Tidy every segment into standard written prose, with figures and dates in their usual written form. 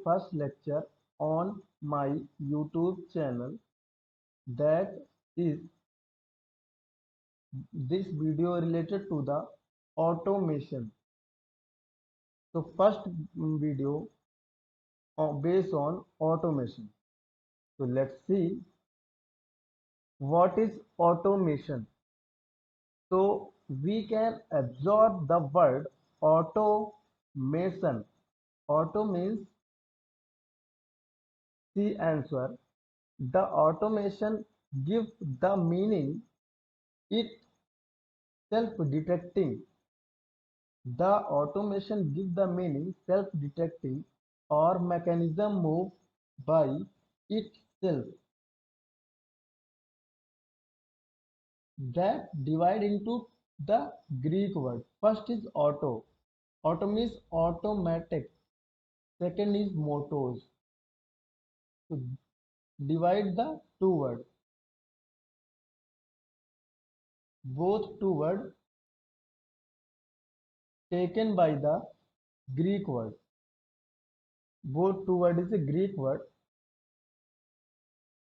first lecture on my YouTube channel. That is this video related to the automation. So first video based on automation. So let's see what is automation. So we can absorb the word automation. Auto means the answer. The automation gives the meaning it self-detecting. The automation gives the meaning self-detecting or mechanism move by itself. That divide into the Greek word. First is auto. Auto means automatic. Second is motors. So divide the two words. Both two words taken by the Greek word. Both two word is a Greek word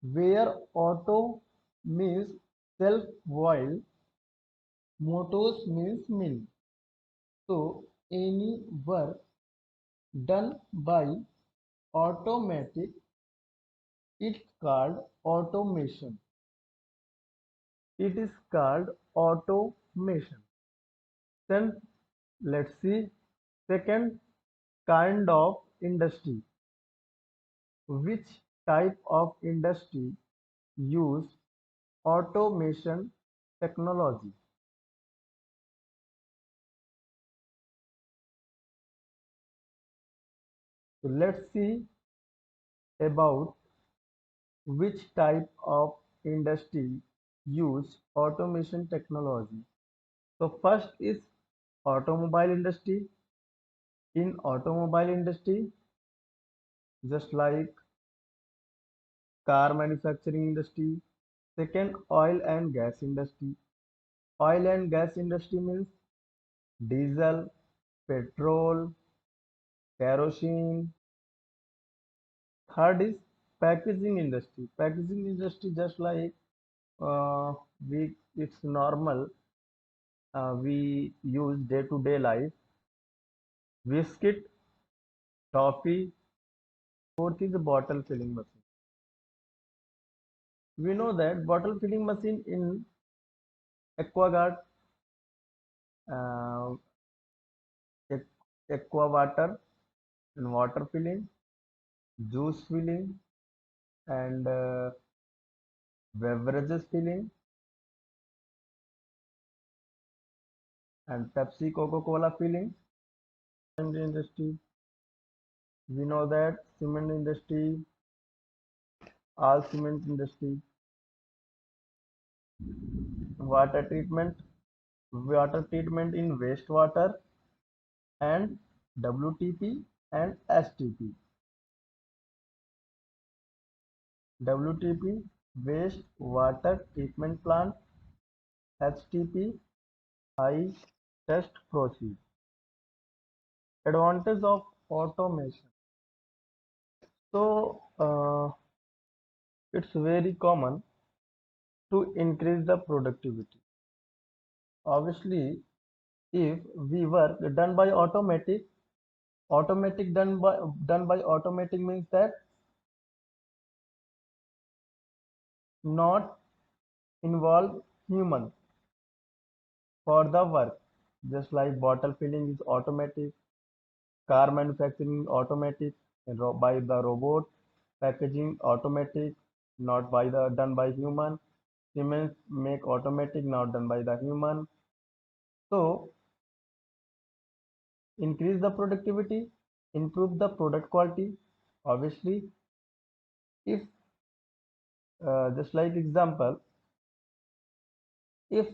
where auto means self while motors means mill. So any work done by automatic it's called automation. It is called automation. Then let's see second kind of industry. Which type of industry use automation technology? So let's see about which type of industry use automation technology. So first is automobile industry. In automobile industry, just like car manufacturing industry. Second, oil and gas industry. Oil and gas industry means diesel, petrol, kerosene. Third is packaging industry. Packaging industry just like we it's normal we use day to day life. Biscuit, toffee. Fourth is bottle filling machine. We know that bottle filling machine in aquaguard, uh, aqua water and water filling, juice filling, and beverages filling, and Pepsi, Coca-Cola filling. And industry, we know that cement industry, all cement industry, water treatment, water treatment in wastewater, and WTP and STP. WTP, waste water treatment plant. HTP, high test process. Advantage of automation. So it's very common to increase the productivity. Obviously, if we work done by automatic, done by automatic means that not involve human for the work. Just like bottle filling is automatic, car manufacturing automatic by the robot, packaging automatic, not by the done by human. Siemens make automatic, not done by the human. So increase the productivity, improve the product quality. Obviously, if just like example, if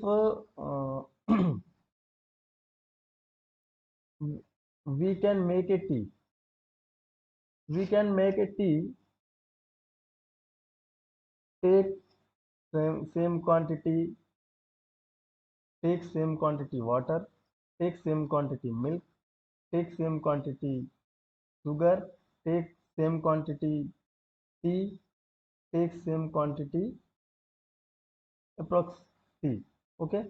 we can make a tea, we can make a tea, take same quantity, take same quantity water, take same quantity milk, take same quantity sugar, take same quantity T takes same quantity approx T. Okay,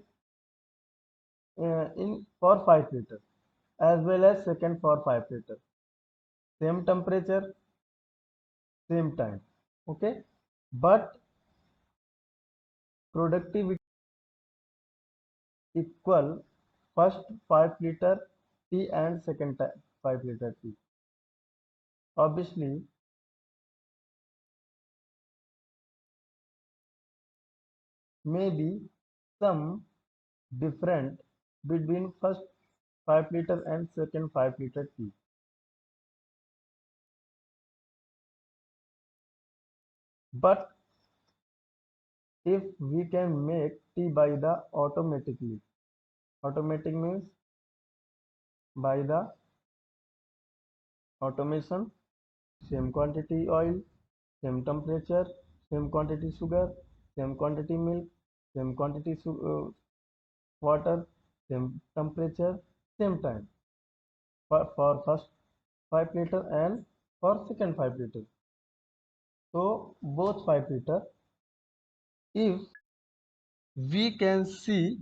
in for 5 liter as well as second for 5 liter. Same temperature, same time. Okay, but productivity equal first 5 liter T and second 5 liter T. Obviously, maybe some different between first 5 liter and second 5 liter T. But if we can make T by the automatically, automatic means by the automation, same quantity oil, same temperature, same quantity sugar, same quantity milk, same quantity water, same temperature, same time for first 5 liter and for second 5 liter. So both 5 liter, if we can see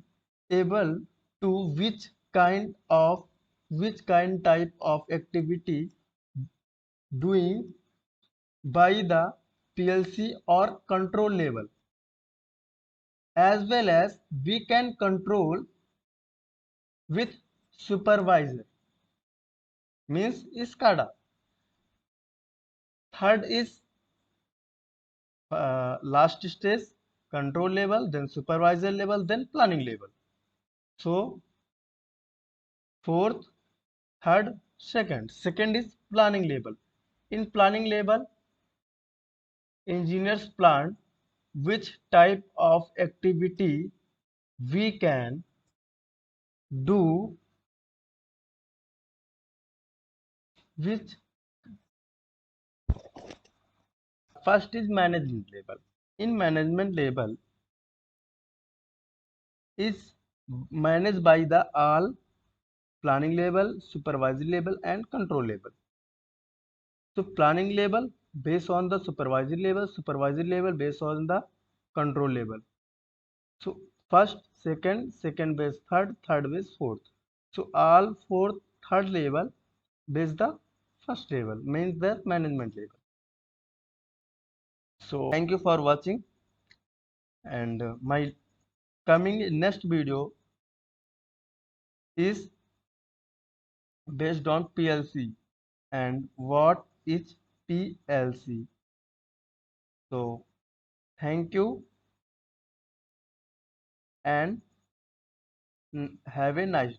able to which kind type of activity doing by the PLC or control level, as well as we can control with supervisor means SCADA. Third is last stage, control level, then supervisor level, then planning level. So fourth, third, second is planning level. In planning level, engineers plan which type of activity we can do, which first is management level. In management level is managed by the all planning level, supervisory level and control level. So planning level based on the supervisory level based on the control level. So first, second base third, third base fourth. So all fourth, third level base the first level means the management level. So thank you for watching, and my coming next video is based on PLC and what is PLC. So thank you and have a nice day.